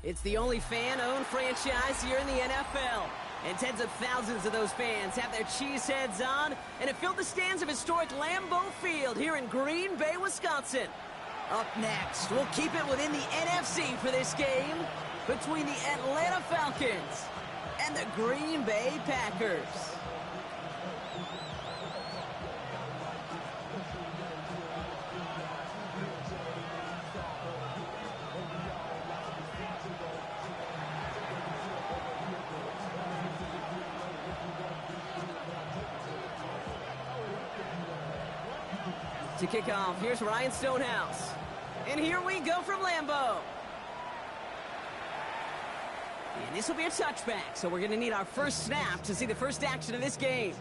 It's the only fan-owned franchise here in the NFL. And tens of thousands of those fans have their cheeseheads on, and it filled the stands of historic Lambeau Field here in Green Bay, Wisconsin. Up next, we'll keep it within the NFC for this game between the Atlanta Falcons and the Green Bay Packers. To kick off, here's Ryan Stonehouse. And here we go from Lambeau. And this will be a touchback, so we're going to need our first snap to see the first action of this game.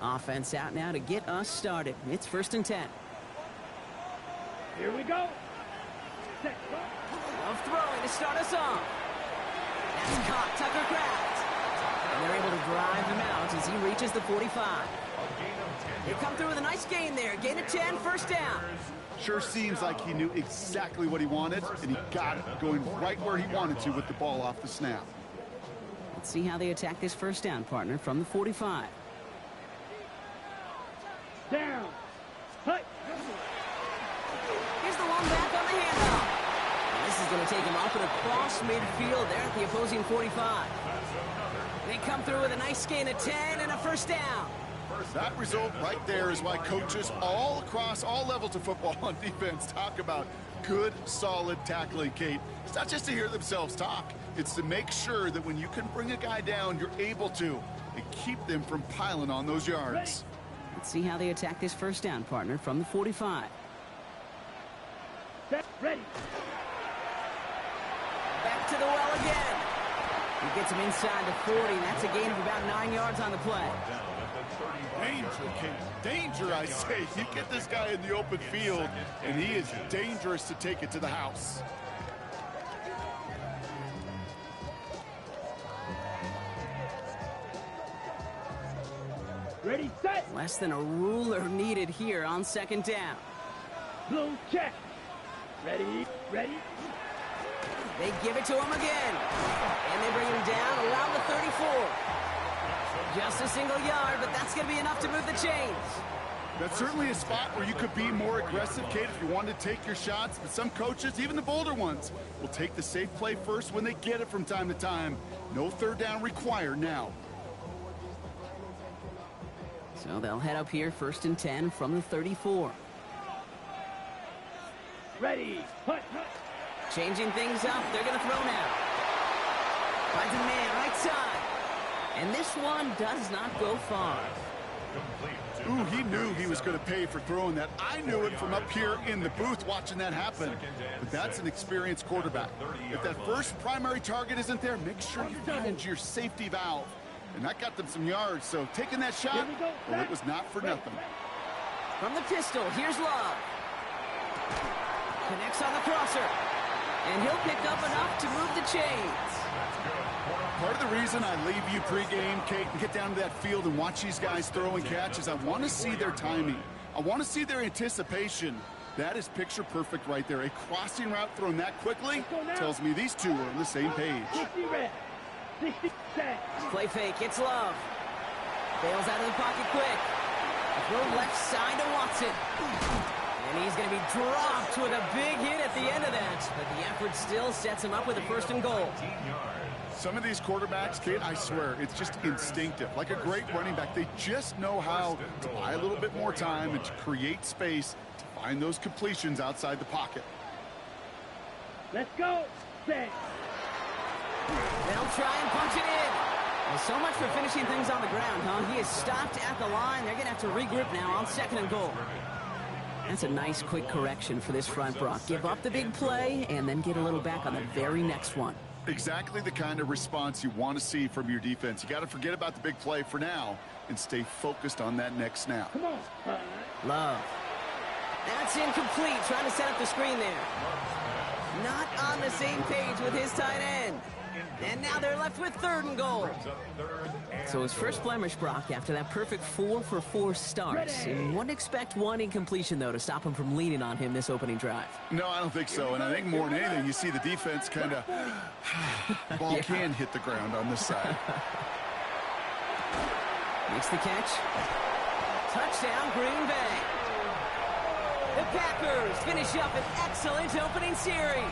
Offense out now to get us started. It's 1st and 10. Here we go. Love throwing to start us off. That's caught, Tucker Kraft. And they're able to drive him out as he reaches the 45. They come through with a nice gain there. Gain of 10, 1st down. Sure seems like he knew exactly what he wanted, and he got it, going right where he wanted to with the ball off the snap. Let's see how they attack this 1st down, partner, from the 45. Down. Hut. Here's the one back on the handoff. And this is going to take him up and across midfield there at the opposing 45. They come through with a nice gain of 10 and a 1st down. That result right there is why coaches all across all levels of football on defense talk about good, solid tackling, Kate. It's not just to hear themselves talk. It's to make sure that when you can bring a guy down, you're able to, and keep them from piling on those yards. Let's see how they attack this 1st down, partner, from the 45. Ready. Back to the well again. He gets him inside the 40, and that's a gain of about 9 yards on the play. Danger, Kate. Danger, I say. You get this guy in the open field, and he is dangerous to take it to the house. Ready, set. Less than a ruler needed here on 2nd down. Blue check. Ready, ready. They give it to him again. And they bring him down around the 34. Just a single yard, but that's going to be enough to move the chains. That's certainly a spot where you could be more aggressive, Kate, if you wanted to take your shots. But some coaches, even the bolder ones, will take the safe play first when they get it from time to time. No 3rd down required now. So they'll head up here 1st and 10 from the 34. Ready. Hut. Changing things up. They're going to throw now. Finds a man right side. And this one does not go far. Ooh, he knew he was going to pay for throwing that. I knew it from up here in the booth watching that happen. But that's an experienced quarterback. If that first primary target isn't there, make sure you find your safety valve. And that got them some yards, so taking that shot, well, it was not for nothing. From the pistol, here's Love. Connects on the crosser. And he'll pick up enough to move the chains. Part of the reason I leave you pregame, Kate, and get down to that field and watch these guys throw and catch is I want to see their timing. I want to see their anticipation. That is picture perfect right there. A crossing route thrown that quickly tells me these two are on the same page. 60 red. 60 set. Play fake, it's Love. Bails out of the pocket quick. Throw left side to Watson. And he's going to be dropped with a big hit at the end of that. But the effort still sets him up with a 1st and goal. Some of these quarterbacks, Kate, I swear, it's just instinctive. Like a great running back, they just know how to buy a little bit more time and to create space to find those completions outside the pocket. Let's go. Set. They'll try and punch it in. Well, so much for finishing things on the ground, huh? He is stopped at the line. They're going to have to regroup now on 2nd and goal. That's a nice quick correction for this front, Brock. Give up the big play and then get a little back on the very next one. Exactly the kind of response you want to see from your defense. You got to forget about the big play for now and stay focused on that next snap. Come on. Love. That's incomplete, trying to set up the screen there. Not on the same page with his tight end. And now they're left with 3rd and goal. So his first blemish, Brock, after that perfect 4-for-4 start. And wouldn't expect one incompletion, though, to stop him from leaning on him this opening drive. No, I don't think so. And I think more than anything, you see the defense kind of... ball can hit the ground on this side. Makes the catch. Touchdown, Green Bay. The Packers finish up an excellent opening series.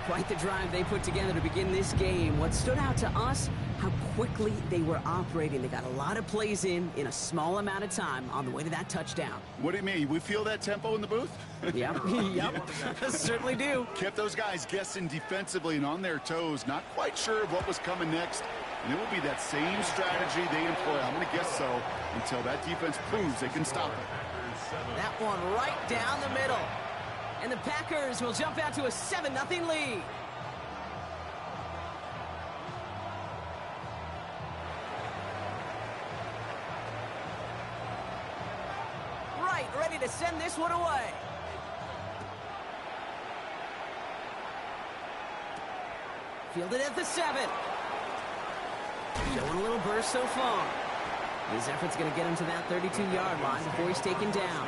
Quite the drive they put together to begin this game. What stood out to us, how quickly they were operating. They got a lot of plays in a small amount of time on the way to that touchdown. What do you mean? We feel that tempo in the booth? Yep, yep, certainly do. Kept those guys guessing defensively and on their toes, not quite sure of what was coming next. And it will be that same strategy they employ, I'm going to guess so, until that defense proves they can stop it. That one right down the middle. And the Packers will jump out to a 7-0 lead. Right, ready to send this one away. Fielded at the 7. Showing a little burst so far. His effort's going to get him to that 32-yard line before he's taken down.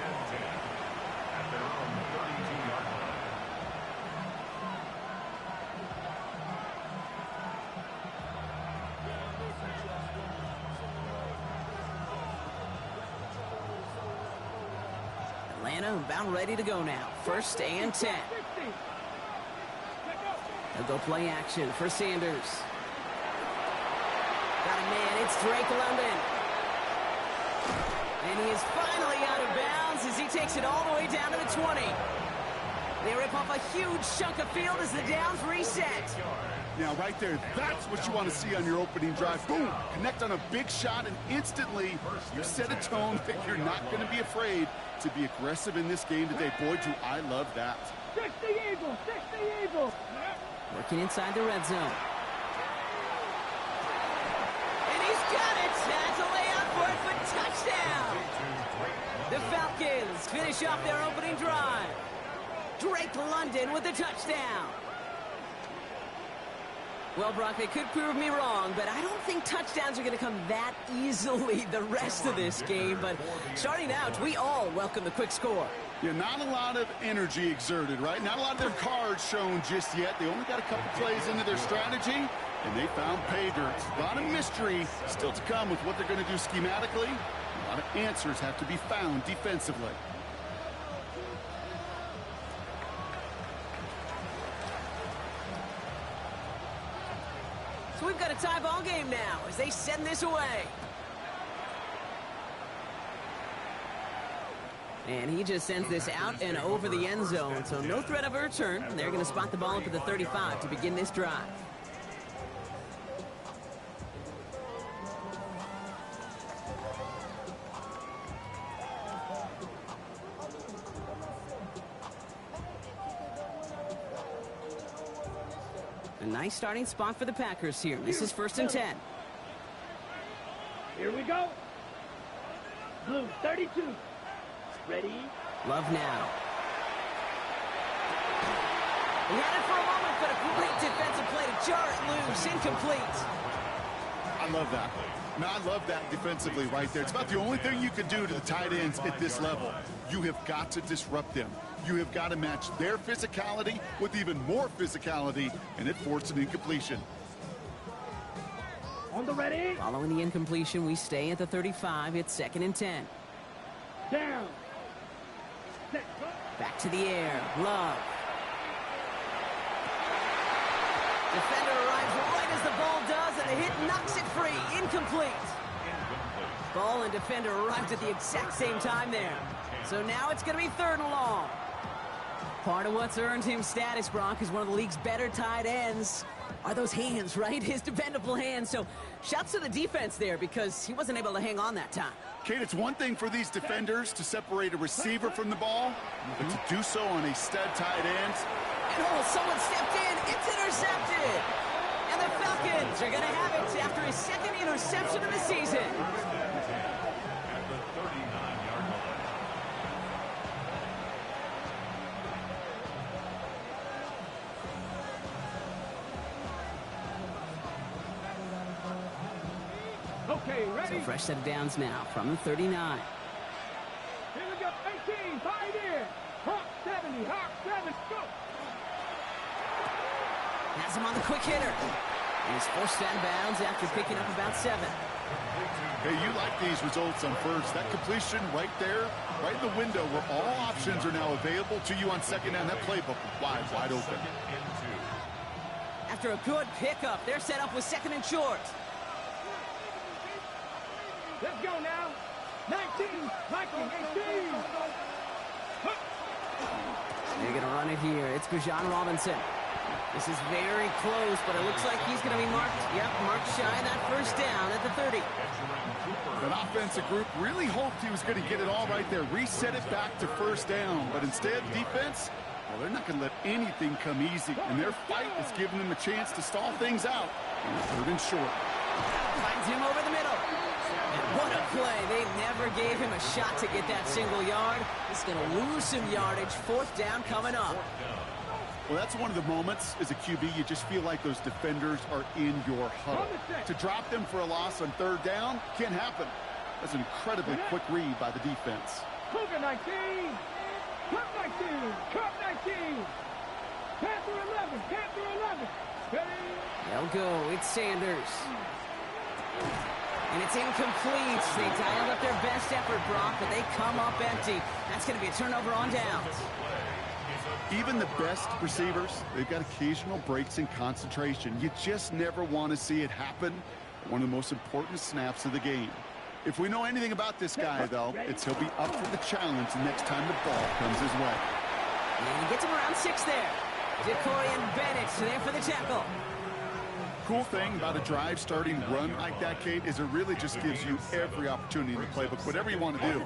Atlanta about ready to go now. 1st and 10. They'll go play action for Sanders. Got a man, it's Drake London. And he is finally out of bounds as he takes it all the way down to the 20. They rip off a huge chunk of field as the downs reset. Now, right there, that's what you want to see on your opening drive. Boom! Connect on a big shot, and instantly you set a tone that you're not going to be afraid to be aggressive in this game today. Boy, do I love that. 60 Eagles! 60 Eagles! Working inside the red zone. And he's got it! That's a layup for it for touchdown! The Falcons finish off their opening drive. Drake London with the touchdown. Well, Brock, they could prove me wrong, but I don't think touchdowns are going to come that easily the rest of this game. But starting out, we all welcome the quick score. Yeah, not a lot of energy exerted, right? Not a lot of their cards shown just yet. They only got a couple plays into their strategy, and they found pay dirt. A lot of mystery still to come with what they're going to do schematically. A lot of answers have to be found defensively. So we've got a tie ball game now as they send this away. And he just sends this out and over the end zone, so no threat of a return. They're going to spot the ball up at the 35 to begin this drive. A nice starting spot for the Packers here. This is 1st and 10. Here we go. Blue 32. Ready? Love now. He had it for a moment, but a great defensive play to jar it loose. Incomplete. I love that. Now, I love that defensively right there. It's about the only thing you can do to the tight ends at this level. You have got to disrupt them. You have got to match their physicality with even more physicality, and it forced an incompletion. On the ready? Following the incompletion, we stay at the 35. It's 2nd and 10. Down. Set. Back to the air. Love. Defender arrives right as the ball does, and the hit knocks it free. Incomplete. Ball and defender arrived at the exact same time there. So now it's going to be 3rd and long. Part of what's earned him status, Brock, is one of the league's better tight ends. Are those hands, right? His dependable hands. So shouts to the defense there because he wasn't able to hang on that time. Kate, it's one thing for these defenders to separate a receiver from the ball, but to do so on a stud tight end. And oh, someone stepped in. It's intercepted. And the Falcons are going to have it after his 2nd interception of the season. Okay, So ready? fresh set of downs now from the 39. Here we go. 18, Pioneer. Hawk 70, Hawk 7, go. Has him on the quick hitter. And he's forced out of bounds after picking up about 7. Hey, you like these results on first. That completion right there, right in the window where all options are now available to you on second down. That playbook wide open. After a good pickup, they're set up with second and short. Let's go now. 19, Viking 18. They're going to run it here. It's Bijan Robinson. This is very close, but it looks like he's going to be marked. Yep, marked shy of that first down at the 30. That offensive group really hoped he was going to get it all right there, reset it back to first down. But instead, defense, well, they're not going to let anything come easy. And their fight is giving them a chance to stall things out on third and short. Finds him over the middle. And what a play. They never gave him a shot to get that single yard. He's going to lose some yardage. Fourth down coming up. Well, that's one of the moments as a QB you just feel like those defenders are in your huddle. To drop them for a loss on third down can't happen. That's an incredibly quick read by the defense. Cougar 19, Cup 19, Cup 19. Panther 11, Panther 11. Ready? They'll go. It's Sanders. And it's incomplete. They dialed up their best effort, Brock, but they come up empty. That's going to be a turnover on downs. Even the best receivers, they've got occasional breaks in concentration. You just never want to see it happen. One of the most important snaps of the game. If we know anything about this guy, though, it's he'll be up for the challenge the next time the ball comes his way. And he gets him around 6 there. DeCorian Bennett there for the tackle. Cool thing about a drive starting run like that, Kate, is it really just gives you every opportunity in the playbook, whatever you want to do.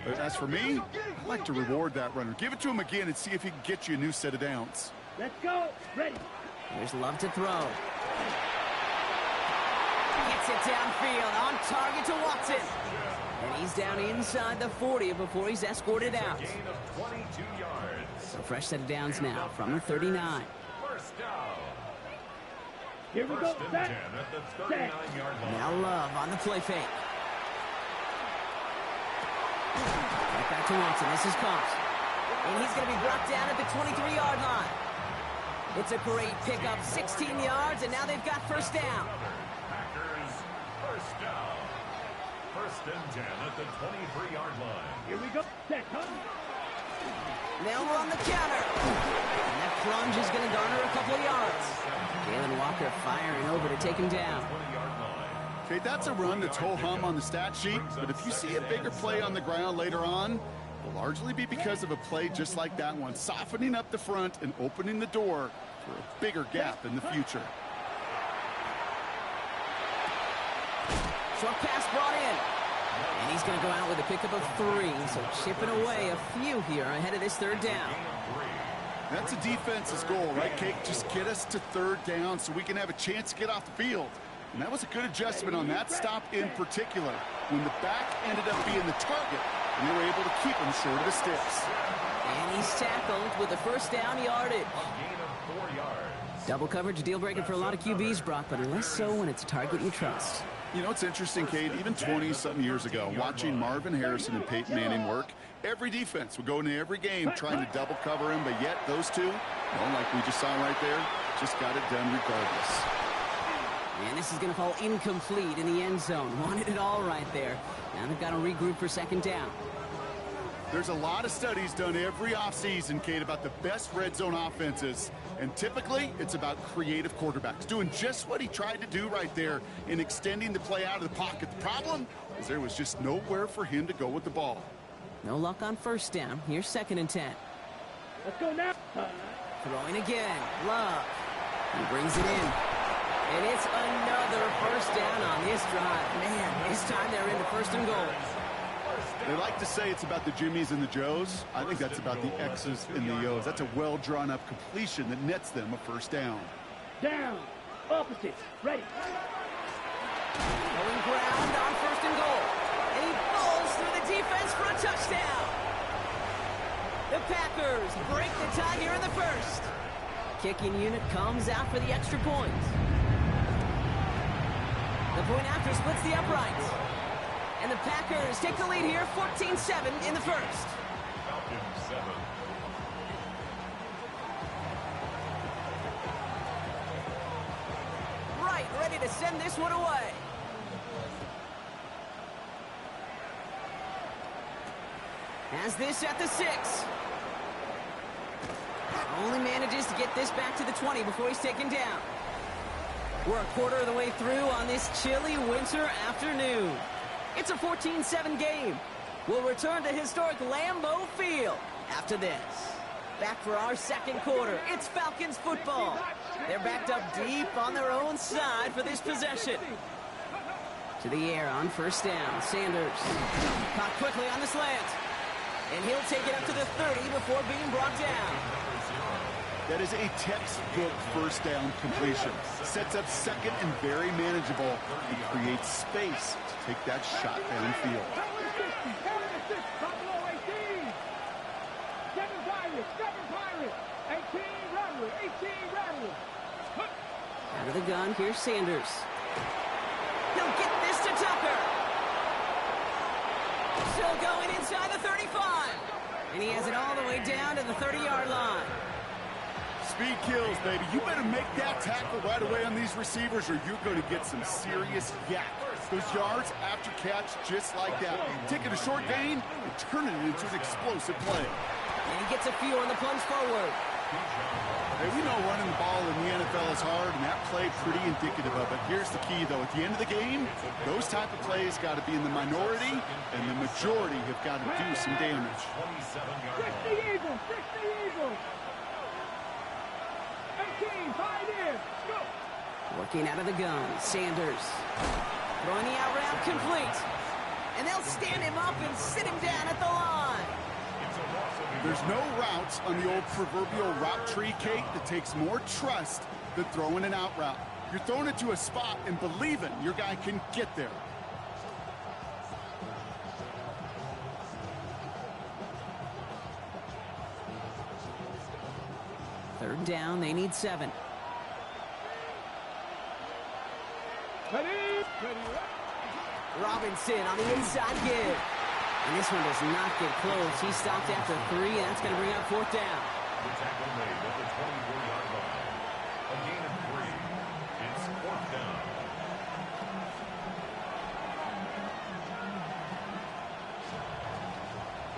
But as for me, I like to reward that runner. Give it to him again and see if he can get you a new set of downs. Let's go. Ready? There's Love to throw. Gets it downfield, on target to Watson. And he's down inside the 40 before he's escorted out. So fresh set of downs now from the 39. Here we go. Set. Set. Now Love on the play fake. Right back to Watson. This is caught. And he's going to be brought down at the 23-yard line. It's a great pickup, 16 yards, and now they've got first down. Packers, first down. First and 10 at the 23-yard line. Here we go. Set. Huh? They'll run the counter. And that plunge is going to garner a couple of yards. Galen Walker firing over to take him down. Okay, that's a run that's ho-hum on the stat sheet, but if you see a bigger play on the ground later on, it'll largely be because of a play just like that one, softening up the front and opening the door for a bigger gap in the future. Short pass brought in. And he's going to go out with a pickup of 3, so chipping away a few here ahead of this third down. That's a defense's goal, right, Kate? Just get us to third down so we can have a chance to get off the field. And that was a good adjustment on that stop in particular, when the back ended up being the target, and they were able to keep him short of the sticks. And he's tackled with the first down yardage. Double coverage, a deal breaker for a lot of QBs, Brock, but less so when it's a target you trust. You know, it's interesting, Kate, even 20-something years ago, watching Marvin Harrison and Peyton Manning work, every defense would go into every game trying to double cover him, but yet those two, well, like we just saw right there, just got it done regardless. And this is going to fall incomplete in the end zone. Wanted it all right there. Now they've got to regroup for second down. There's a lot of studies done every offseason, Kate, about the best red zone offenses. And typically, it's about creative quarterbacks, doing just what he tried to do right there in extending the play out of the pocket. The problem is there was just nowhere for him to go with the ball. No luck on first down. Here's second and 10. Let's go now. Throwing again. Love. He brings it in. And it's another first down on this drive. Man, this time they're into first and goal. They like to say it's about the Jimmies and the Joes. I think that's about the X's and the O's. That's a well-drawn-up completion that nets them a first down. Down. Opposite. Ready. Going ground on first and goal. And he falls through the defense for a touchdown. The Packers break the tie here in the first. Kicking unit comes out for the extra point. The point after splits the uprights. And the Packers take the lead here, 14-7 in the first. Falcons 7. Right, ready to send this one away. Has this at the 6. Only manages to get this back to the 20 before he's taken down. We're a quarter of the way through on this chilly winter afternoon. It's a 14-7 game. We'll return to historic Lambeau Field after this. Back for our second quarter. It's Falcons football. They're backed up deep on their own side for this possession. To the air on first down. Sanders caught quickly on the slant. And he'll take it up to the 30 before being brought down. That is a textbook first down completion. Sets up second and very manageable. He creates space to take that shot downfield. Out of the gun, here's Sanders. He'll get this to Tucker. Still going inside the 35. And he has it all the way down to the 30-yard line. Speed kills, baby. You better make that tackle right away on these receivers or you're going to get some serious yak. Those yards after catch just like that. Taking a short gain and turning it into an explosive play. And he gets a few on the plunge forward. Hey, we know running the ball in the NFL is hard, and that play pretty indicative of it. Here's the key, though. At the end of the game, those type of plays got to be in the minority, and the majority have got to do some damage. 60 Eagles, 60 Eagles. 18, 5 in, go. Working out of the gun, Sanders. Throwing the out route complete. And they'll stand him up and sit him down at the line. There's no routes on the old proverbial route tree, Kate, that takes more trust than throwing an out route. You're throwing it to a spot and believing your guy can get there. Third down, they need 7. Ready, ready, Robinson on the inside give. And this one does not get close. He stopped after 3, and that's going to bring up fourth down. The tackle made at the 24-yard line. A gain of 3. It's fourth down.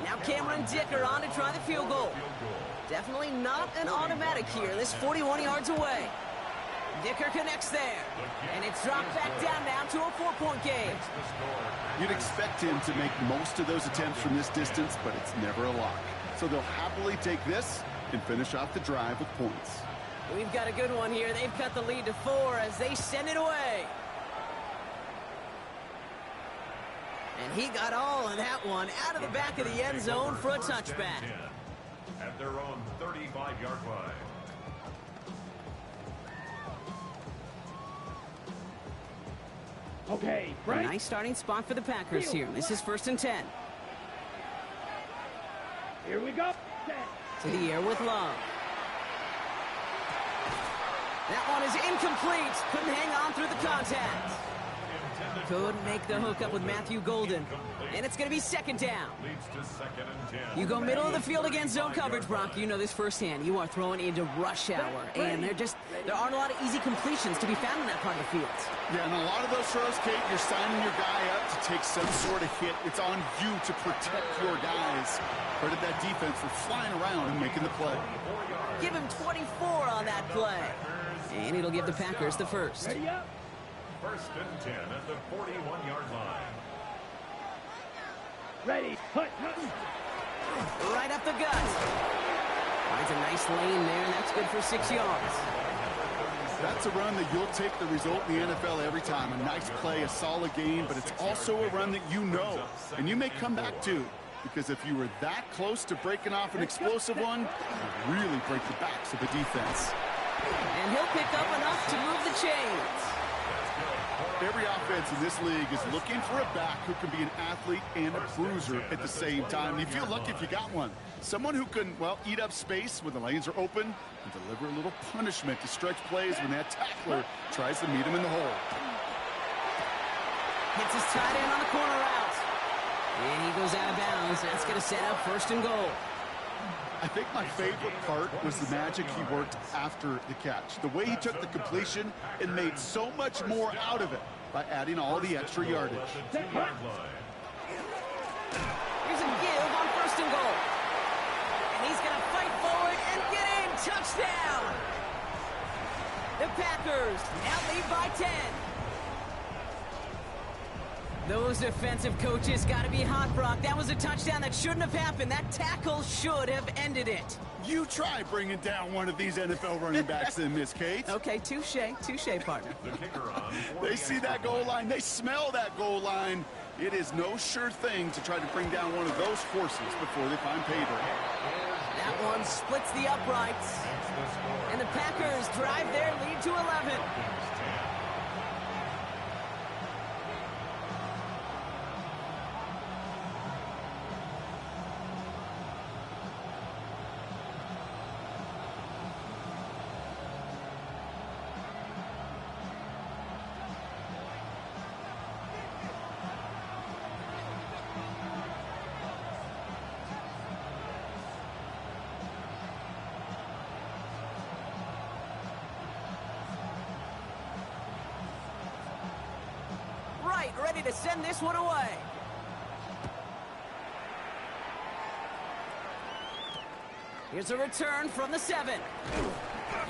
Now Cameron Dicker on to try the field goal. Definitely not an automatic here. This 41 yards away. Dicker connects there. And it's dropped back down now to a 4-point game. You'd expect him to make most of those attempts from this distance, but it's never a lock. So they'll happily take this and finish off the drive with points. We've got a good one here. They've cut the lead to 4 as they send it away. And he got all of that one out of the back of the end zone for a touchback. At their own 35-yard line. Okay, A right. nice starting spot for the Packers here. This is 1st and 10. Here we go. To the air with Love. That one is incomplete. Couldn't hang on through the contact. Couldn't make the hook up with Matthew Golden. And it's going to be 2nd down. Leads to 2nd and 10. You go middle of the field against zone coverage, Brock. You know this firsthand. You are throwing into rush hour. And there aren't a lot of easy completions to be found in that part of the field. Yeah, and a lot of those throws, Kate, you're signing your guy up to take some sort of hit. It's on you to protect your guys. Credit that defense for flying around and making the play. Give him 24 on that play. And it'll give the Packers the first. Ready up. 1st and 10 at the 41-yard line. Ready, hut. Right up the gut. Finds a nice lane there, and that's good for 6 yards. That's a run that you'll take the result in the NFL every time. A nice play, a solid game, but it's also a run that you know. And you may come back to, because if you were that close to breaking off an explosive one, you really break the backs of the defense. And he'll pick up enough to move the chains. Every offense in this league is looking for a back who can be an athlete and a bruiser at the same time. You feel lucky if you got one. Someone who can, well, eat up space when the lanes are open and deliver a little punishment to stretch plays when that tackler tries to meet him in the hole. Hits his tight end on the corner route. And he goes out of bounds. That's going to set up first and goal. I think my favorite part was the magic he worked after the catch. The way he took the completion and made so much more out of it by adding all the extra yardage. Here's a give on first and goal. And he's going to fight forward and get in. Touchdown! The Packers now lead by 10. Those defensive coaches got to be hot, Brock. That was a touchdown that shouldn't have happened. That tackle should have ended it. You try bringing down one of these NFL running backs in this case. Okay, touche, partner. They see that goal line. They smell that goal line. It is no sure thing to try to bring down one of those horses before they find pay dirt. That one splits the uprights. And the Packers drive their lead to 11. Ready to send this one away. Here's a return from the 7.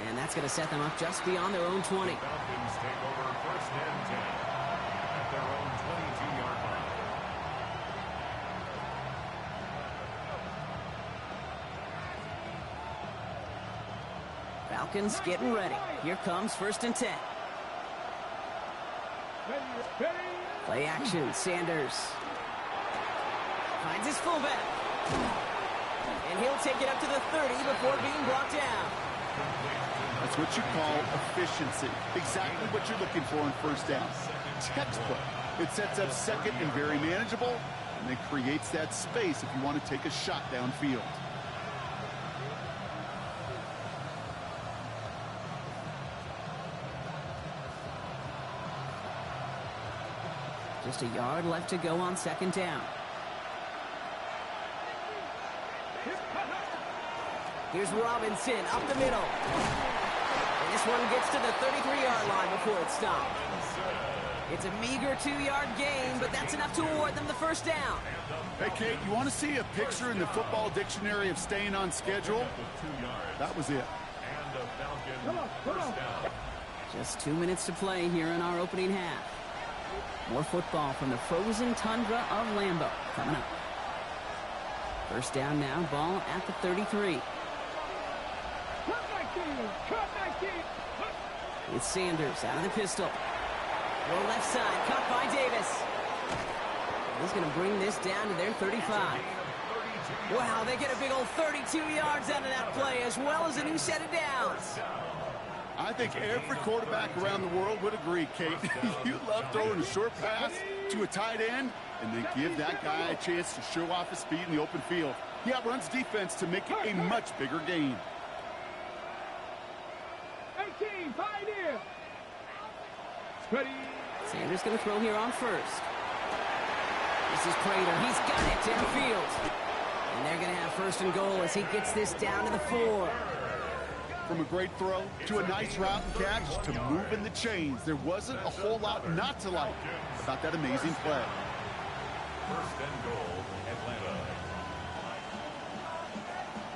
And that's going to set them up just beyond their own 20. The Falcons take over first and 10 at their own 22-yard line. Falcons getting ready. Here comes first and 10. Play action, Sanders. Finds his fullback. And he'll take it up to the 30 before being brought down. That's what you call efficiency. Exactly what you're looking for on first down. Textbook. It sets up second and very manageable, and it creates that space if you want to take a shot downfield. Just a yard left to go on second down. Here's Robinson up the middle. And this one gets to the 33-yard line before it's stopped. It's a meager 2-yard gain, but that's enough to award them the first down. Hey, Kate, you want to see a picture in the football dictionary of staying on schedule? That was it. Come on. Just 2 minutes to play here in our opening half. More football from the frozen tundra of Lambeau coming up. First down now, ball at the 33. It's Sanders out of the pistol. Go left side, cut by Davis. He's going to bring this down to their 35. Wow, they get a big old 32 yards out of that play, as well as a new set of downs. I think every quarterback around the world would agree, Kate. You love throwing a short pass to a tight end and then give that guy a chance to show off his speed in the open field. He outruns defense to make it a much bigger gain. 18, Pioneer. Ready. Sanders going to throw here on first. This is Prater. He's got it downfield. And they're going to have first and goal as he gets this down to the 4. From a great throw to a nice route and catch to moving the chains, there wasn't a whole lot not to like about that amazing play. First and goal, Atlanta.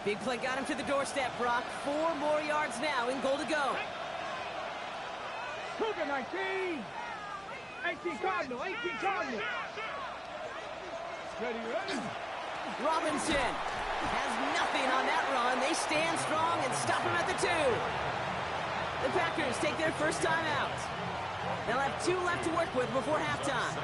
Big play got him to the doorstep, Brock. 4 more yards now in goal to go. Cougar 19. 18 Cardinal. 18 Cardinal. Ready. Robinson has nothing on that run. They stand strong and stop him at the 2. The Packers take their first time out. They'll have 2 left to work with before halftime.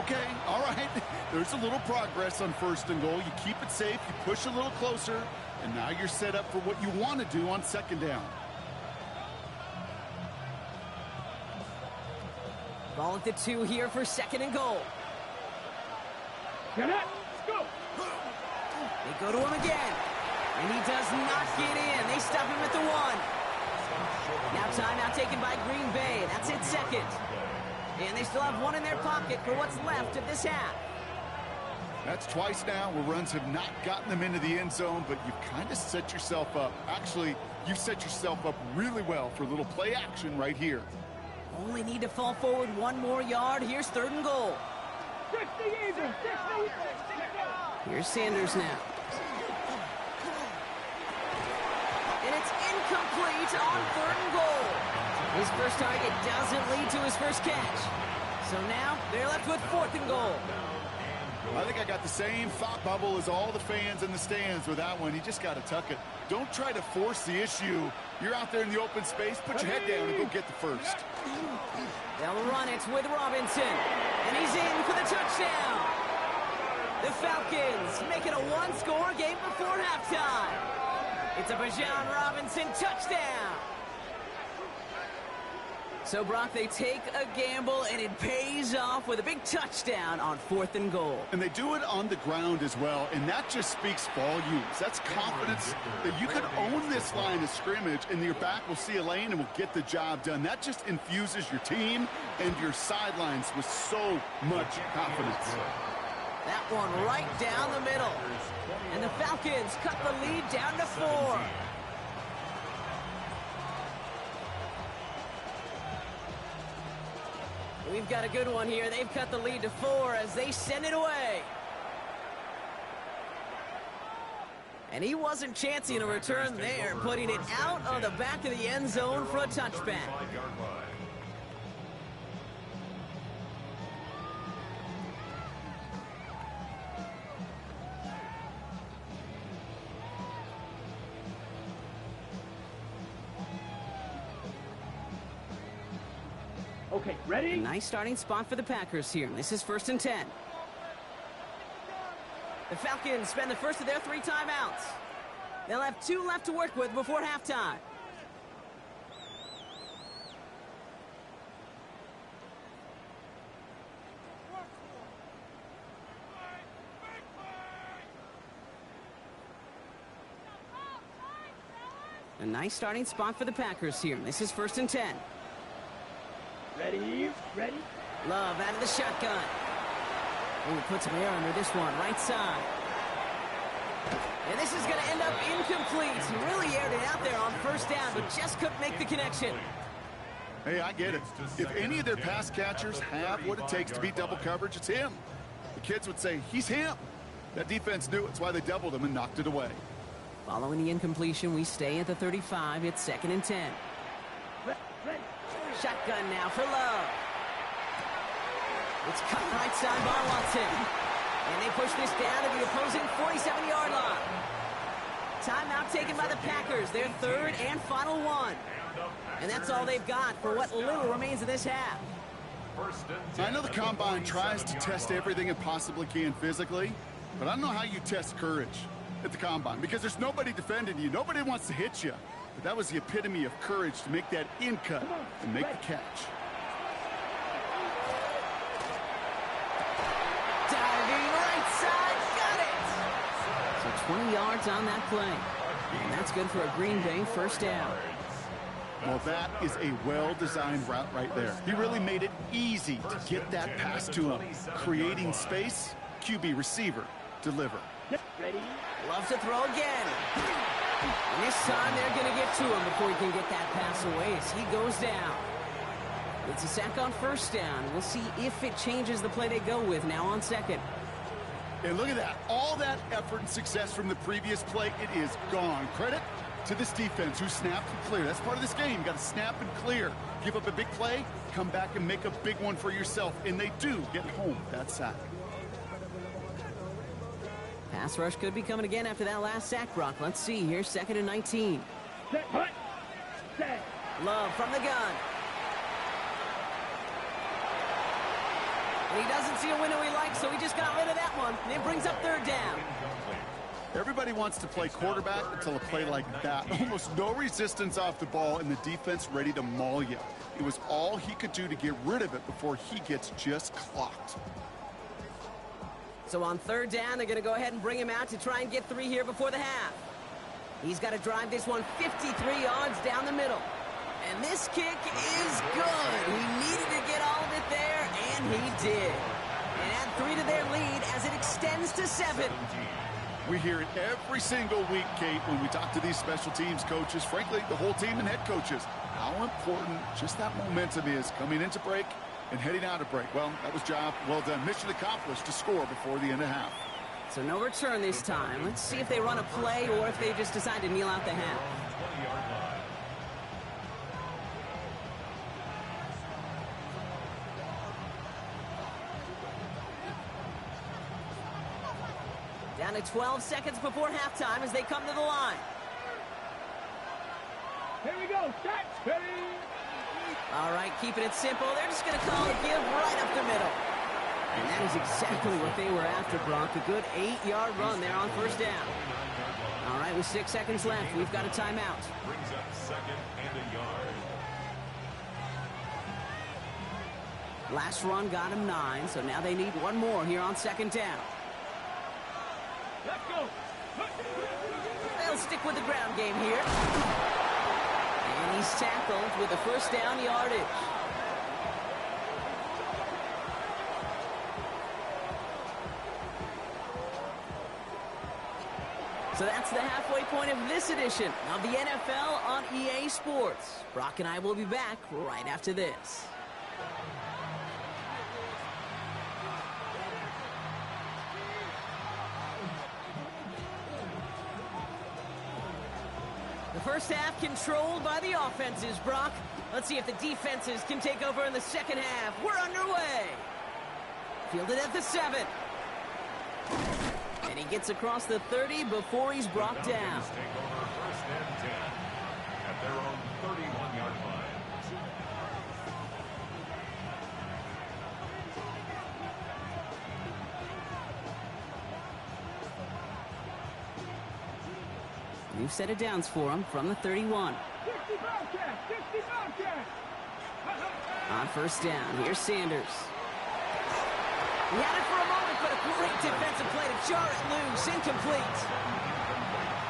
Okay, all right. There's a little progress on first and goal. You keep it safe, you push a little closer, and now you're set up for what you want to do on second down. Ball at the 2 here for second and goal. Get it. Let's go. They go to him again. And he does not get in. They stop him at the 1. Now timeout taken by Green Bay. That's it, second. And they still have 1 in their pocket for what's left of this half. That's twice now where runs have not gotten them into the end zone, but you've kind of set yourself up. Actually, you've set yourself up really well for a little play action right here. Only need to fall forward 1 more yard. Here's 3rd and goal. 60 Eagles, 60. Here's Sanders now. And it's incomplete on 3rd and goal. His first target doesn't lead to his first catch. So now they're left with 4th and goal. I think I got the same thought bubble as all the fans in the stands with that one. You just got to tuck it. Don't try to force the issue. You're out there in the open space. Put your head down and go get the first. They'll run it with Robinson. And he's in for the touchdown. The Falcons make it a 1-score game before halftime. It's a Bijan Robinson touchdown. So, Brock, they take a gamble, and it pays off with a big touchdown on 4th and goal. And they do it on the ground as well, and that just speaks volumes. That's confidence that you can own this line of scrimmage, and your back will see a lane and will get the job done. That just infuses your team and your sidelines with so much confidence. That one right down the middle. And the Falcons cut the lead down to 4. We've got a good one here. They've cut the lead to 4 as they send it away. And he wasn't chancing a return there, putting it out of the back of the end zone for a touchback. Okay, ready? A nice starting spot for the Packers here. This is 1st and 10. The Falcons spend the first of their 3 timeouts. They'll have 2 left to work with before halftime. A nice starting spot for the Packers here. This is 1st and 10. Ready? Ready? Love out of the shotgun. Ooh, puts some air under this one, right side. And this is going to end up incomplete. He really aired it out there on 1st down, but just couldn't make the connection. Hey, I get it. If any of their pass catchers have what it takes to beat double coverage, it's him. The kids would say, he's him. That defense knew it. It's why they doubled him and knocked it away. Following the incompletion, we stay at the 35. It's 2nd and 10. Ready? Shotgun now for Love. It's cut right side by Watson. And they push this down to the opposing 47-yard line. Timeout taken by the Packers. Their 3rd and final one. And that's all they've got for what little remains of this half. I know the Combine tries to test everything it possibly can physically, but I don't know how you test courage at the Combine because there's nobody defending you. Nobody wants to hit you. But that was the epitome of courage to make that in cut and make the catch. Diving right side, got it! So 20 yards on that play. And that's good for a Green Bay 1st down. Well, that is a well-designed route right there. He really made it easy to get that pass to him. Creating space, QB receiver, deliver. Ready? Loves to throw again. And this time they're going to get to him before he can get that pass away as he goes down. It's a sack on 1st down. We'll see if it changes the play they go with now on 2nd. And look at that. All that effort and success from the previous play, it is gone. Credit to this defense who snapped and cleared. That's part of this game. You got to snap and clear. Give up a big play, come back and make a big one for yourself. And they do get home that sack. Pass rush could be coming again after that last sack, Brock. Let's see here, 2nd and 19. Set. Love from the gun. And he doesn't see a window he likes, so he just got rid of that one. And it brings up 3rd down. Everybody wants to play quarterback until a play like that. Almost no resistance off the ball and the defense ready to maul you. It was all he could do to get rid of it before he gets just clocked. So on 3rd down, they're going to go ahead and bring him out to try and get 3 here before the half. He's got to drive this one 53 yards down the middle. And this kick is good. He needed to get all of it there, and he did. And add 3 to their lead as it extends to to 7. We hear it every single week, Kate, when we talk to these special teams coaches, frankly, the whole team and head coaches, how important just that momentum is coming into break and heading out of break. Well, that was job well done. Mission accomplished to score before the end of half. So no return this time. Let's see if they run a play or if they just decide to kneel out the half. Down to 12 seconds before halftime as they come to the line. Here we go. Start. Ready. All right, keeping it simple. They're just going to call a give right up the middle. And that is exactly what they were after, Brock. A good 8-yard run there on first down. All right, with 6 seconds left, we've got a timeout. Brings up 2nd and a yard. Last run got him 9, so now they need one more here on 2nd down. Let's go. They'll stick with the ground game here. And he's tackled with a first down yardage. So that's the halfway point of this edition of the NFL on EA Sports. Brock and I will be back right after this. The first half controlled by the offenses, Brock. Let's see if the defenses can take over in the second half. We're underway. Fielded at the 7. And he gets across the 30 before he's brought down. Take over 1st and 10 at their own 31-yard line. New set of downs for him from the 31. 60 Bobcat. 60 Bobcat. On first down, here's Sanders. He had it for a moment, but a great defensive play to jar it loose. Incomplete.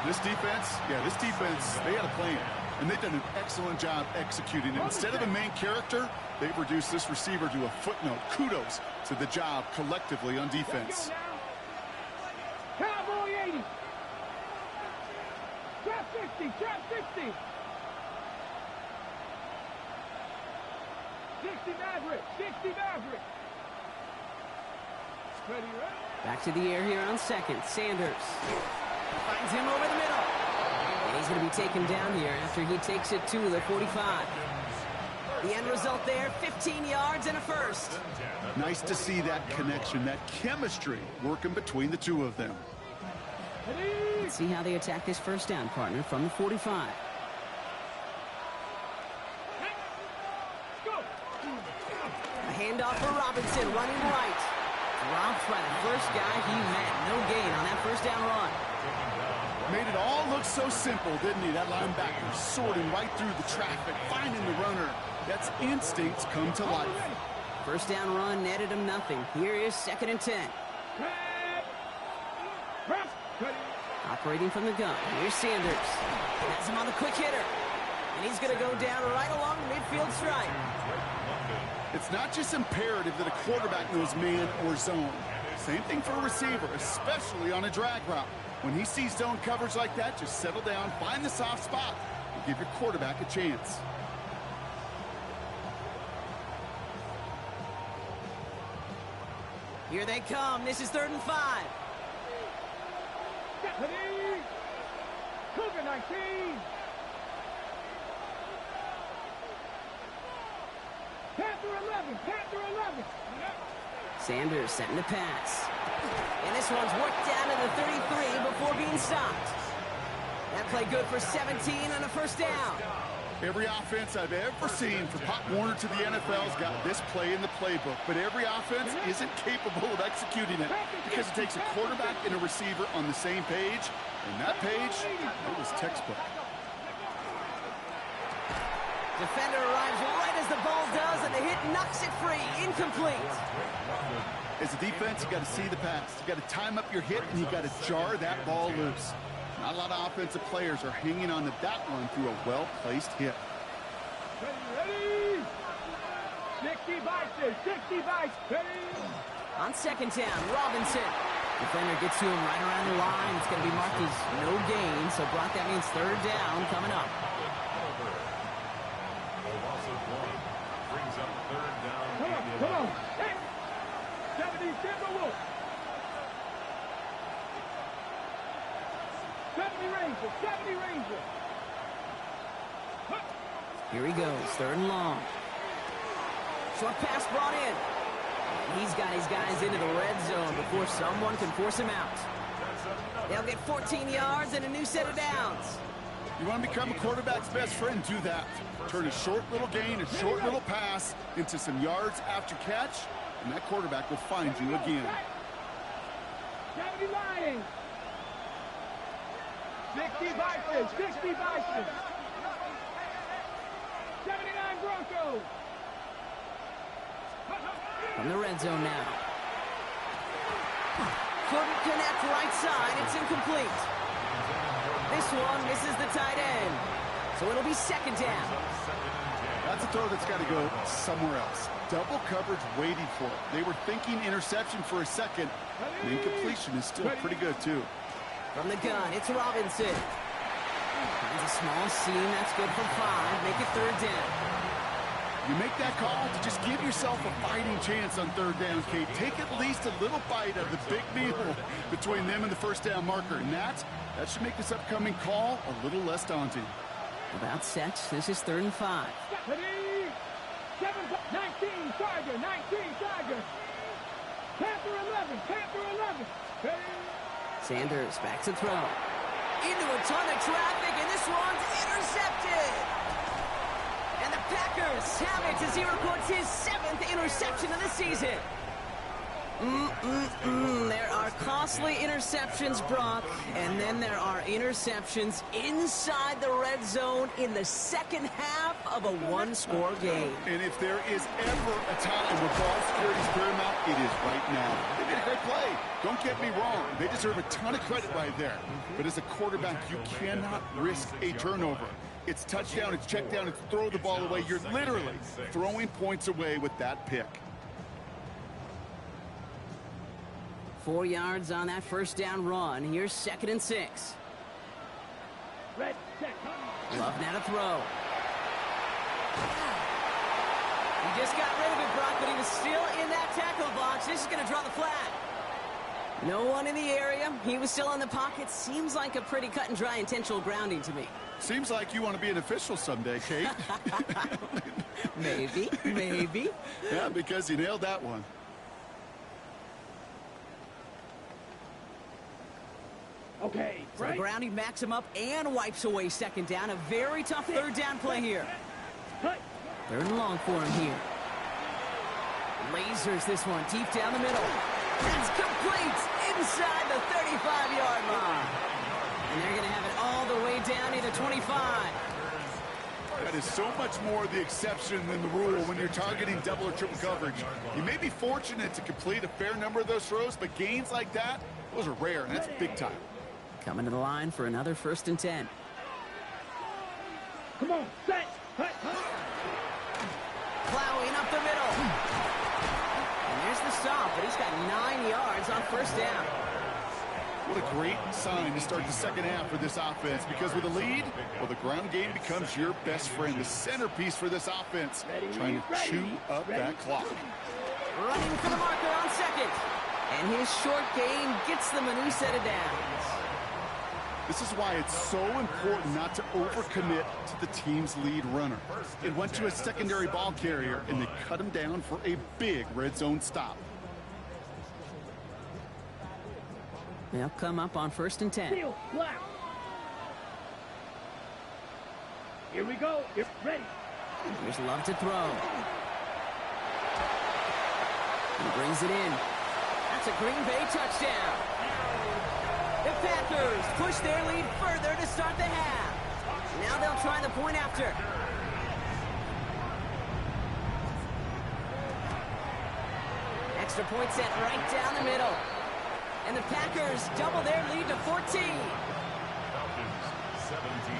This defense, they had a plan, and they've done an excellent job executing it. Instead of a main character, they've reduced this receiver to a footnote. Kudos to the job collectively on defense. Cowboy 80. Trap 60. Trap 60. 60 Maverick. 60 Maverick. Ready, ready. Back to the air here on 2nd. Sanders finds him over the middle. And he's going to be taken down here after he takes it to the 45. The end result there, 15 yards and a first. Nice to see that connection, that chemistry working between the two of them. Let's see how they attack this first down, partner, from the 45. A handoff for Robinson, running right. Dropped by the first guy he met. No gain on that first down run. Made it all look so simple, didn't he? That linebacker sorting right through the traffic, finding the runner. That's instincts come to life. First down run netted him nothing. Here is 2nd and 10. Operating from the gun. Here's Sanders. Has him on the quick hitter. And he's going to go down right along the midfield stripe. It's not just imperative that a quarterback knows man or zone. Same thing for a receiver, especially on a drag route. When he sees zone coverage like that, just settle down, find the soft spot, and give your quarterback a chance. Here they come. This is 3rd and 5. Deputy! Cougar 19! Panther 11! Panther 11! Sanders setting the pass. And this one's worked down to the 33 before being stopped. That play good for 17 on a first down. Every offense I've ever seen from Pop Warner to the NFL's got this play in the playbook, but every offense isn't capable of executing it because it takes a quarterback and a receiver on the same page, and that page, it was textbook. Defender arrives right as the ball does, and the hit knocks it free. Incomplete. As a defense, you got to see the pass. You got to time up your hit, and you got to jar that ball loose. Not a lot of offensive players are hanging on to that one through a well-placed hit. Ready, ready! 60 Vikes, 60 Vikes, ready! On 2nd down, Robinson Defender gets to him right around the line. It's going to be marked as no gain. So, Brock, that means third down coming up. A loss of 1 brings up third down. Come on. Hey. 70 Timberwolves. 70 Rangers. 70 Rangers. Here he goes, third and long. Short pass brought in. He's got his guys into the red zone before someone can force him out. They'll get 14 yards and a new set of downs. You want to become a quarterback's best friend, do that. Turn a short little gain, a short little pass into some yards after catch, and that quarterback will find you again. 70 Lions. 60 Vikings. 60 Vikings. 79 Broncos. From the red zone now. Couldn't connect right side. It's incomplete. This one misses the tight end. So it'll be second down. That's a throw that's got to go somewhere else. Double coverage waiting for it. They were thinking interception for a second. The incompletion is still pretty good, too. From the gun, it's Robinson. Finds a small seam. That's good for 5. Make it third down. You make that call to just give yourself a fighting chance on third down, Kate. Take at least a little bite of the big meal between them and the first down marker. And that should make this upcoming call a little less daunting. About set. This is third and 5. 19 Tiger. 19 Tiger. Panther 11. Panther 11. Sanders back to throw. Into a ton of traffic, and this one's intercepted. And the Packers have it as he records his 7th interception of the season. There are costly interceptions, Brock, and then there are interceptions inside the red zone in the second half of a one-score game. And if there is ever a time where ball security is paramount, it is right now. They made a great play. Don't get me wrong. They deserve a ton of credit right there. But as a quarterback, you cannot risk a turnover. It's touchdown, it's check down, it's throw the ball away. You're literally throwing points away with that pick. 4 yards on that first down run. Here's second and 6. Red, set. Love now to throw. He just got rid of it, Brock, but he was still in that tackle box. This is going to draw the flag. No one in the area. He was still in the pocket. Seems like a pretty cut and dry intentional grounding to me. Seems like you want to be an official someday, Kate. Maybe. Yeah, because you nailed that one. Okay, So right. the grounding backs him up and wipes away second down. A very tough third down play here. Third and long for him here. Lasers this one deep down the middle. That's complete inside the 35-yard line. And they're going to have it all the way down to the 25. That is so much more the exception than the rule when you're targeting double or triple coverage. You may be fortunate to complete a fair number of those throws, but gains like that, those are rare, and that's big time. Coming to the line for another first and 10. Come on, set. Plowing up the middle. And there's the stop, but he's got 9 yards on first down. What a great sign to start the second half for this offense, because with a lead, well, the ground game becomes your best friend, the centerpiece for this offense, trying to chew up that clock. Running for the marker on second. And his short gain gets them a new set of downs. This is why it's so important not to overcommit to the team's lead runner. It went to a secondary ball carrier, and they cut him down for a big red zone stop. They'll come up on first and 10. Seal, black. Here we go. You're ready. Here's Love to throw. He brings it in. That's a Green Bay touchdown. The Packers push their lead further to start the half. Now they'll try the point after. Extra point set right down the middle. And the Packers double their lead to 14. Falcons 17.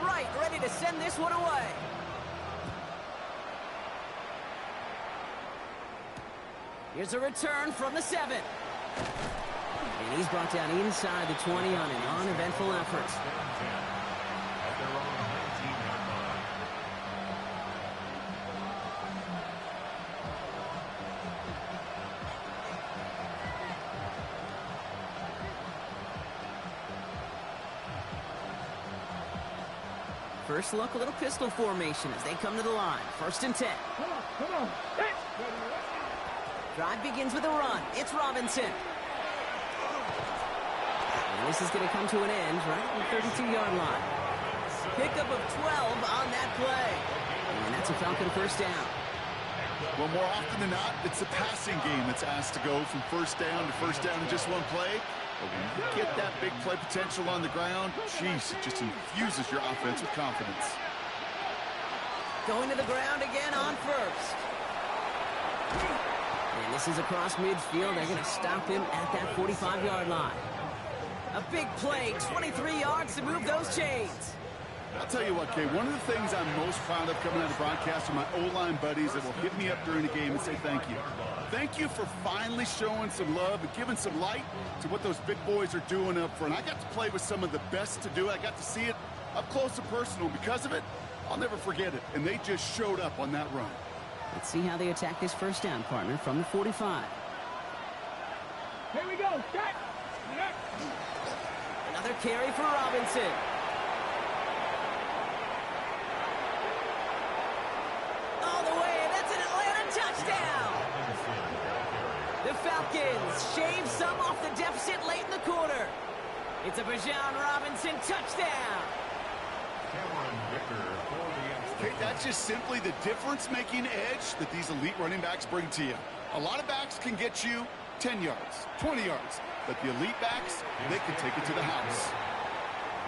Right, ready to send this one away. Here's a return from the 7. And he's brought down inside the 20 on an uneventful effort. First look, a little pistol formation as they come to the line. 1st and 10. Come on. Hey. Drive begins with a run. It's Robinson. And this is going to come to an end right at the 32-yard line. Pickup of 12 on that play. And that's a Falcon first down. Well, more often than not, it's the passing game that's asked to go from first down to first down in just one play. But when you get that big play potential on the ground, geez, it just infuses your offense with confidence. Going to the ground again on first. And this is across midfield. They're going to stop him at that 45-yard line. A big play, 23 yards to move those chains. I'll tell you what, Kay, one of the things I'm most proud of coming out of the broadcast are my O-line buddies that will hit me up during the game and say thank you. Thank you for finally showing some love and giving some light to what those big boys are doing up front. I got to play with some of the best to do it. I got to see it up close and personal. Because of it, I'll never forget it. And they just showed up on that run. Let's see how they attack this first down, partner, from the 45. Here we go. Set. Another carry for Robinson. All the way. That's an Atlanta touchdown. The Falcons shave some off the deficit late in the quarter. It's a Bijan Robinson touchdown. Okay, that's just simply the difference-making edge that these elite running backs bring to you. A lot of backs can get you 10 yards, 20 yards, but the elite backs, they can take it to the house.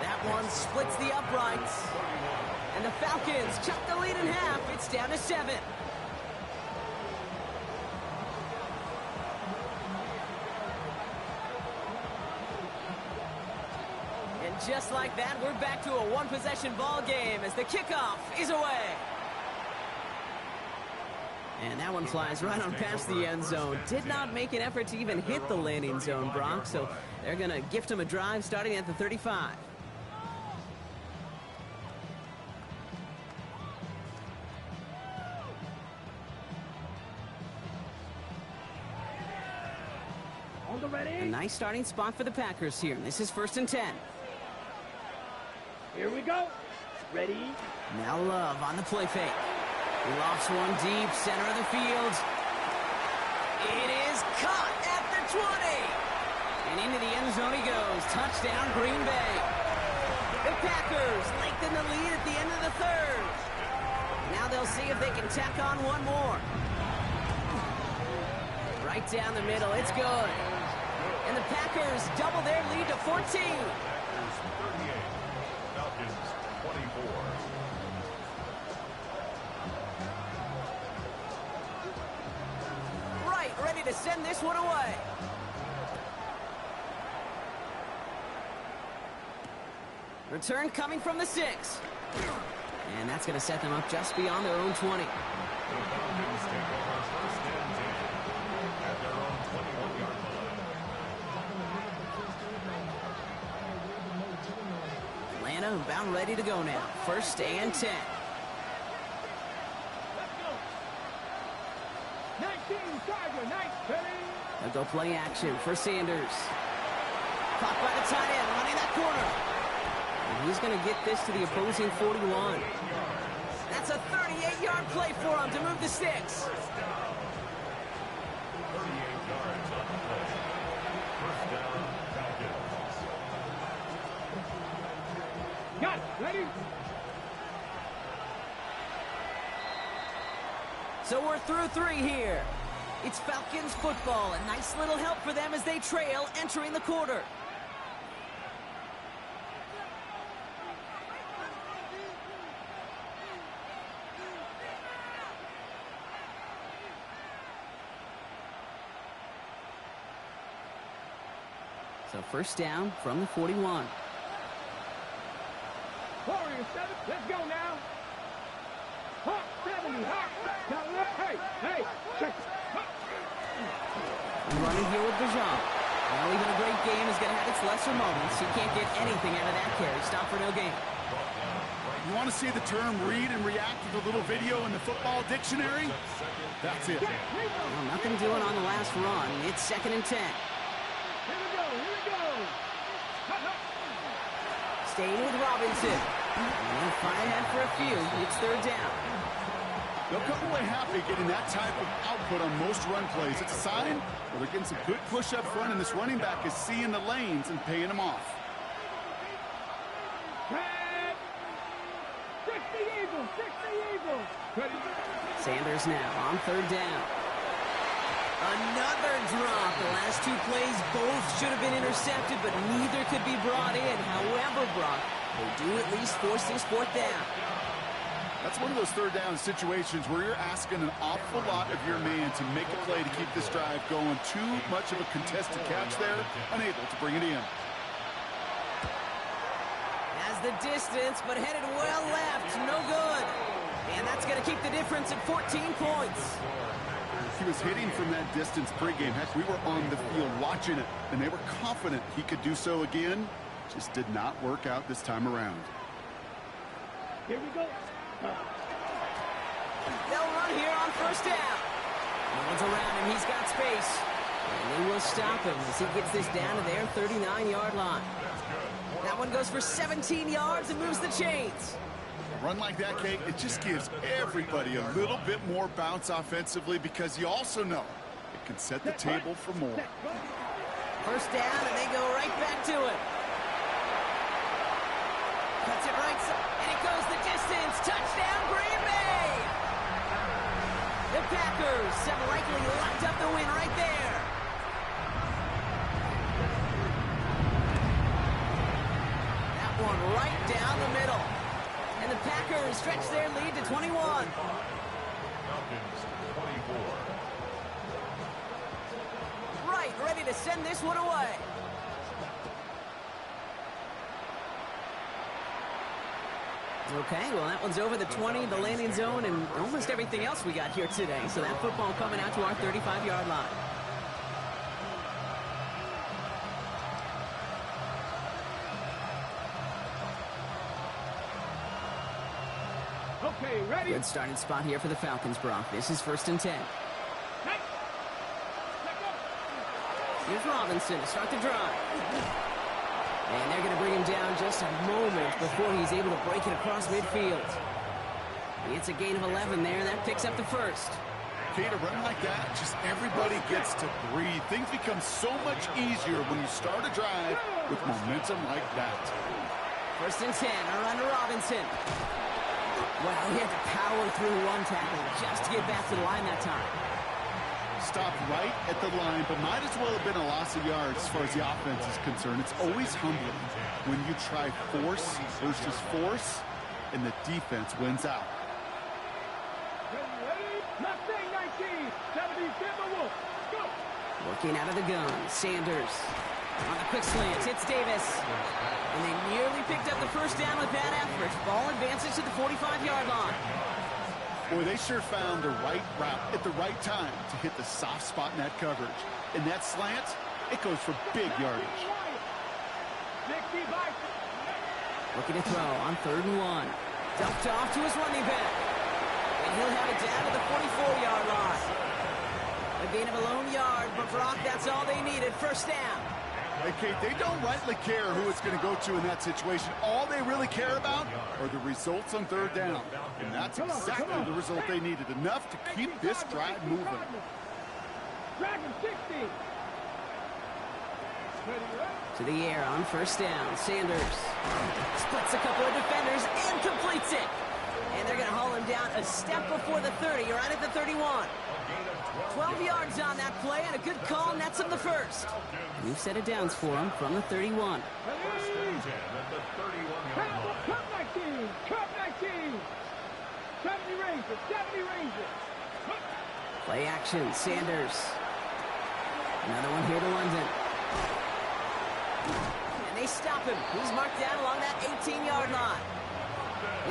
That one splits the uprights. And the Falcons chop the lead in half. It's down to 7. And just like that, we're back to a one-possession ball game as the kickoff is away. And that one flies right on past the end zone. Did not make an effort to even hit the landing zone, Brock, so they're going to gift him a drive starting at the 35. On the ready. A nice starting spot for the Packers here. This is 1st and 10. Here we go. Ready. Now Love on the play fake. He lofts one deep, center of the field. It is caught at the 20. And into the end zone he goes. Touchdown, Green Bay. The Packers lengthen the lead at the end of the 3rd. Now they'll see if they can tack on one more. Right down the middle, it's good. And the Packers double their lead to 14. Falcons 24. Right, ready to send this one away. Return coming from the 6. And that's going to set them up just beyond their own 20. The Falcons take over 1st and 10 at their own 21-yard line. Atlanta about ready to go now. 1st and 10. Let's go. 19 Tiger, nice ready. They'll go play action for Sanders. Caught by the tight end, running that corner. And he's going to get this to the opposing 41. That's a 38-yard play for him to move the sticks. 38 yards on the play. 1st down, Falcons. Got it. Ready. So we're through 3 here. It's Falcons football. A nice little help for them as they trail entering the quarter. So 1st down from the 41. Warrior 7. Let's go now. Hawk 70. Hawk. Now, hey, hey, check it. Hawk. Running here with Bijan. Well, even a great game is going to have its lesser moments. He can't get anything out of that carry. Stop for no gain. You want to see the term read and react to the little video in the football dictionary? That's it. Well, nothing doing on the last run. It's 2nd and 10. Here we go, here we go. Staying with Robinson. And fire ahead for a few. It's 3rd down. They'll come away happy getting that type of output on most run plays. It's a sign where they're getting some good push up front, and this running back is seeing the lanes and paying them off. Sanders now on 3rd down. Another drop. The last 2 plays both should have been intercepted, but neither could be brought in. However, Brock, they do at least force this 4th down. That's one of those 3rd down situations where you're asking an awful lot of your man to make a play to keep this drive going. Too much of a contested catch there, unable to bring it in. Has the distance, but headed well left. No good. And that's going to keep the difference at 14 points. He was hitting from that distance pregame. Heck, we were on the field watching it, and they were confident he could do so again. Just did not work out this time around. Here we go. They'll run here on 1st down. No one's around him. He's got space. And they will stop him as he gets this down to their 39-yard line. That one goes for 17 yards and moves the chains. A run like that, Kate, it just gives everybody a little bit more bounce offensively because you also know it can set the table for more. 1st down, and they go right back to it. Cuts it right side, and it goes the distance. Touchdown, Green Bay! The Packers have likely locked up the win right there. That one right down the middle. And the Packers stretch their lead to 21. Falcons 24. Right, ready to send this one away. Okay, well, that one's over the 20, the landing zone, and almost everything else we got here today. So that football coming out to our 35-yard line. Okay, ready? Good starting spot here for the Falcons, Brock. This is 1st and 10. Here's Robinson to start the drive. And they're going to bring him down just a moment before he's able to break it across midfield. It's a gain of 11 there. That picks up the 1st. Kate, a run like that, just everybody gets to breathe. Things become so much easier when you start a drive with momentum like that. 1st and 10, a run to Robinson. Well, he had to power through one tackle just to get back to the line that time. Stopped right at the line, but might as well have been a loss of yards as far as the offense is concerned. It's always humbling when you try force versus force, and the defense wins out. Mustang 19, 70 Timberwolves. Go! Working out of the gun, Sanders. On the quick slant, hits Davis. And they nearly picked up the 1st down with that effort. Ball advances to the 45-yard line. Boy, they sure found the right route at the right time to hit the soft spot in that coverage. And that slant, it goes for big yardage. Looking to throw on 3rd and 1. Dumped off to his running back. And he'll have it down to the 44-yard line. A gain of a lone yard, but Brock, that's all they needed. 1st down. Hey, Kate, they don't rightly care who it's going to go to in that situation. All they really care about are the results on 3rd down. And that's exactly the result they needed. Enough to keep this drive moving. Dragon 60. To the air on 1st down. Sanders splits a couple of defenders and completes it. And they're going to haul him down a step before the 30. You're right at the 31. 12 yards on that play, and a good call nets him the 1st. New set of downs for him from the 31. 1st and 10 at the 31-yard line. Cup 19, Cup 19. 70 Rangers, 70 Rangers. Play action, Sanders. Another one here to London. And they stop him. He's marked down along that 18-yard line.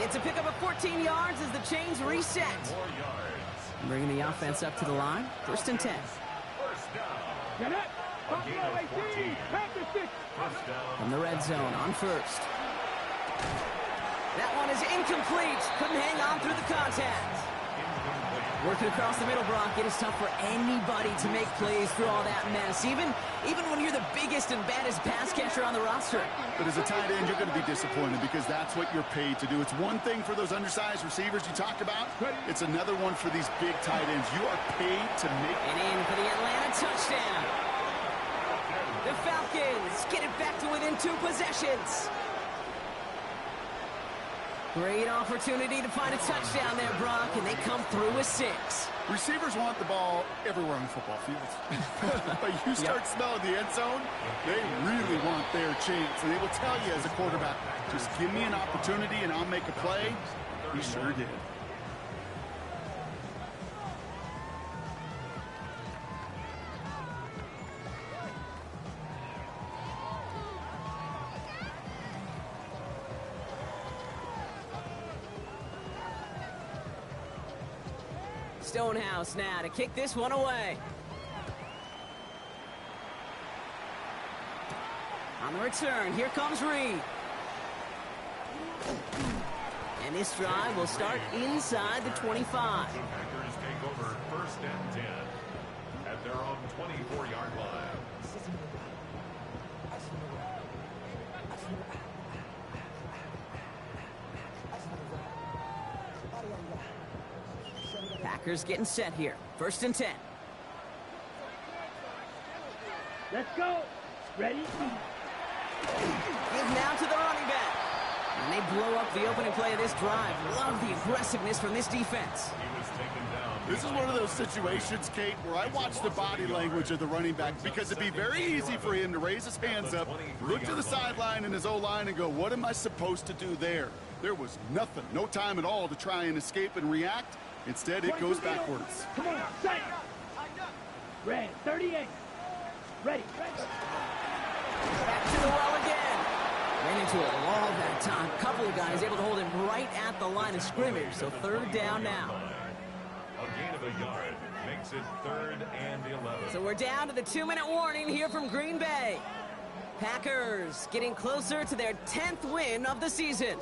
It's a pickup of 14 yards as the chains reset. 4 yards. Bringing the offense up to the line. 1st and 10. 1st down. Get it. Buffalo 18. Panther 6. From the red zone on first. That one is incomplete. Couldn't hang on through the contact. Working across the middle, Brock, it is tough for anybody to make plays through all that mess, even when you're the biggest and baddest pass catcher on the roster. But as a tight end, you're going to be disappointed because that's what you're paid to do. It's one thing for those undersized receivers you talked about. It's another one for these big tight ends. You are paid to make... And in for the Atlanta touchdown. The Falcons get it back to within 2 possessions. Great opportunity to find a touchdown there, Brock, and they come through with 6. Receivers want the ball everywhere on the football field. But you start smelling the end zone, they really want their chance. And they will tell you as a quarterback, just give me an opportunity and I'll make a play. He sure did. Stonehouse now to kick this one away. On the return, here comes Reed. And this drive will start inside the 25. Packers take over 1st and 10 at their own 24-yard line. Packers getting set here. 1st and 10. Let's go. Ready? Give now to the running back. And they blow up the opening play of this drive. Love the aggressiveness from this defense. He was taken down. This is one of those situations, Kate, where I watch the body language of the running back because it'd be very easy for him to raise his hands up, look to the sideline in his O-line and go, what am I supposed to do there? There was nothing, no time at all to try and escape and react. Instead, it goes backwards. Come on, set. Red, 38. Ready. Back to the well again. Ran into a wall that time. Couple of guys able to hold him right at the line of scrimmage. So 3rd down now. A gain of a yard makes it 3rd and 11. So we're down to the 2-minute warning here from Green Bay. Packers getting closer to their 10th win of the season.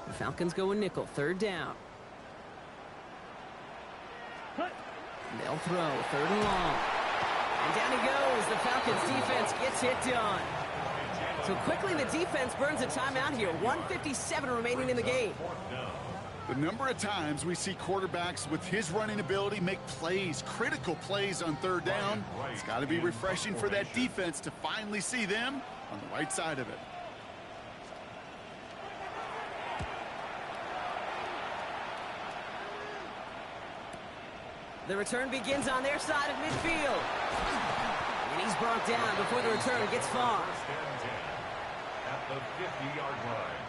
The Falcons go in nickel, 3rd down. They'll throw, 3rd and long. And down he goes. The Falcons defense gets it done. So quickly the defense burns a timeout here. 1:57 remaining in the game. The number of times we see quarterbacks with his running ability make plays, critical plays on 3rd down, it's got to be refreshing for that defense to finally see them on the right side of it. The return begins on their side of midfield. And he's brought down before the return gets far. 1st and 10 at the 50-yard line.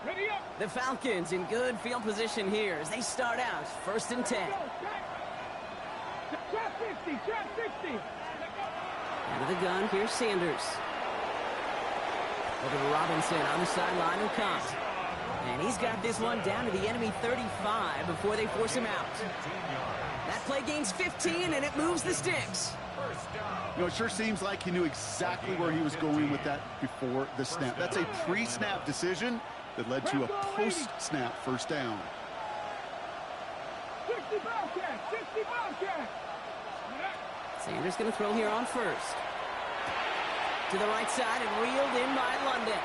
Ready up. The Falcons in good field position here as they start out 1st and 10. Trap 60. Trap 60. Out of the gun, here's Sanders. Over to Robinson on the sideline and comes. And he's got this one down to the enemy 35 before they force him out. That play gains 15 and it moves the sticks. You know, it sure seems like he knew exactly where he was going with that before the snap. That's a pre-snap decision that led to a post-snap 1st down. 60 Bobcat. 60 Bobcat. Sanders going to throw here on 1st. To the right side and reeled in by London.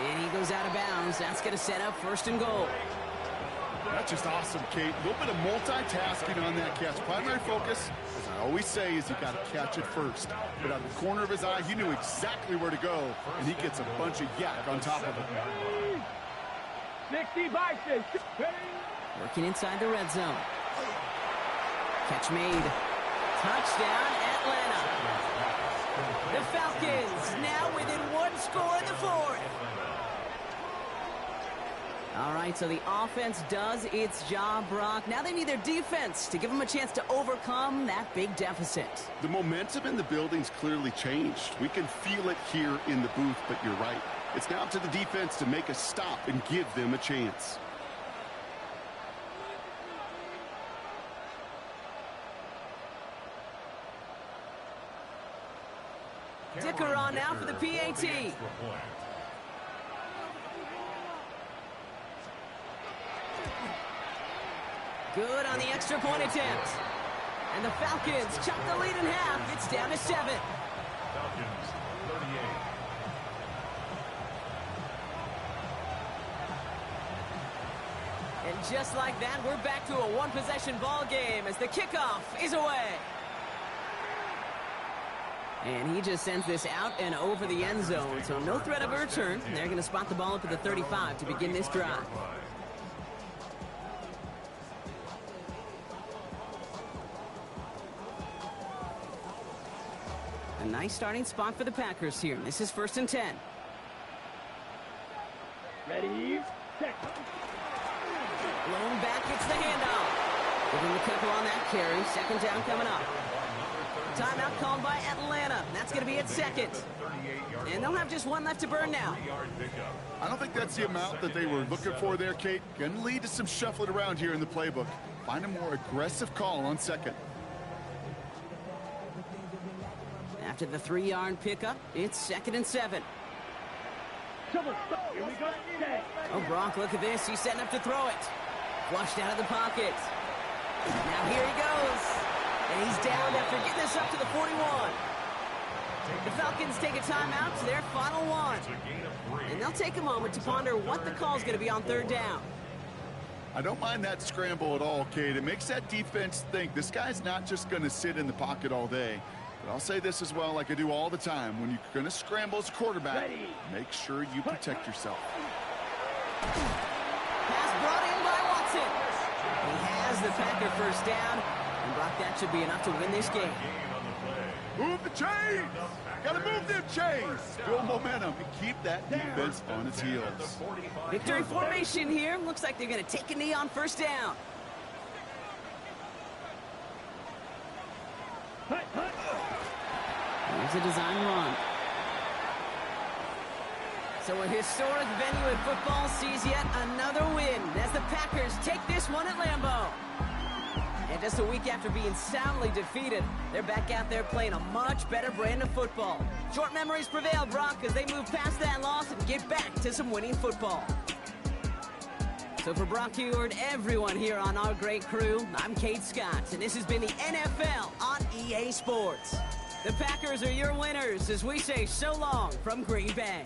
And he goes out of bounds. That's going to set up 1st and goal. That's just awesome, Kate. A little bit of multitasking on that catch. Primary focus, as I always say, is you got to catch it first. But out of the corner of his eye, he knew exactly where to go, and he gets a bunch of yak on top of it. 60 boxes. Working inside the red zone. Catch made. Touchdown, Atlanta. The Falcons now within 1 score in the 4th. All right, so the offense does its job, Brock. Now they need their defense to give them a chance to overcome that big deficit. The momentum in the building's clearly changed. We can feel it here in the booth, but you're right. It's now up to the defense to make a stop and give them a chance. Dicker on now for the PAT. Good on the extra point attempt. And the Falcons chop the lead in half. It's down to 7. Falcons, 38. And just like that, we're back to a one-possession ball game as the kickoff is away. And he just sends this out and over the end zone, so no threat of a return. They're going to spot the ball up at the 35 to begin this drive. A nice starting spot for the Packers here. This is 1st and 10. Ready, set. Blown back, it's the handoff. Giving the couple on that carry. 2nd down coming up. Timeout called by Atlanta. That's going to be at 2nd. And they'll have just 1 left to burn now. I don't think that's the amount that they were looking for there, Kate. Going to lead to some shuffling around here in the playbook. Find a more aggressive call on 2nd. After the 3-yard pickup, it's 2nd and 7. Here we go. Oh, Brock, look at this. He's setting up to throw it. Flushed out of the pocket. Now here he goes. And he's down after getting this up to the 41. The Falcons take a timeout to their final 1. And they'll take a moment to ponder what the call is going to be on 3rd down. I don't mind that scramble at all, Kate. It makes that defense think this guy's not just going to sit in the pocket all day. But I'll say this as well, like I do all the time. When you're going to scramble as a quarterback, make sure you protect yourself. Pass brought in by Watson. He has the Packer 1st down. And Brock, that should be enough to win this game. Move the chains! Gotta move them chains! Build momentum and keep that defense on its heels. Victory formation here. Looks like they're going to take a knee on 1st down. Here's a design run. So a historic venue in football sees yet another win as the Packers take this one at Lambeau. And just a week after being soundly defeated, they're back out there playing a much better brand of football. Short memories prevail, Brock, as they move past that loss and get back to some winning football. So for Brock Heward, everyone here on our great crew, I'm Kate Scott, and this has been the NFL on EA Sports. The Packers are your winners as we say so long from Green Bay.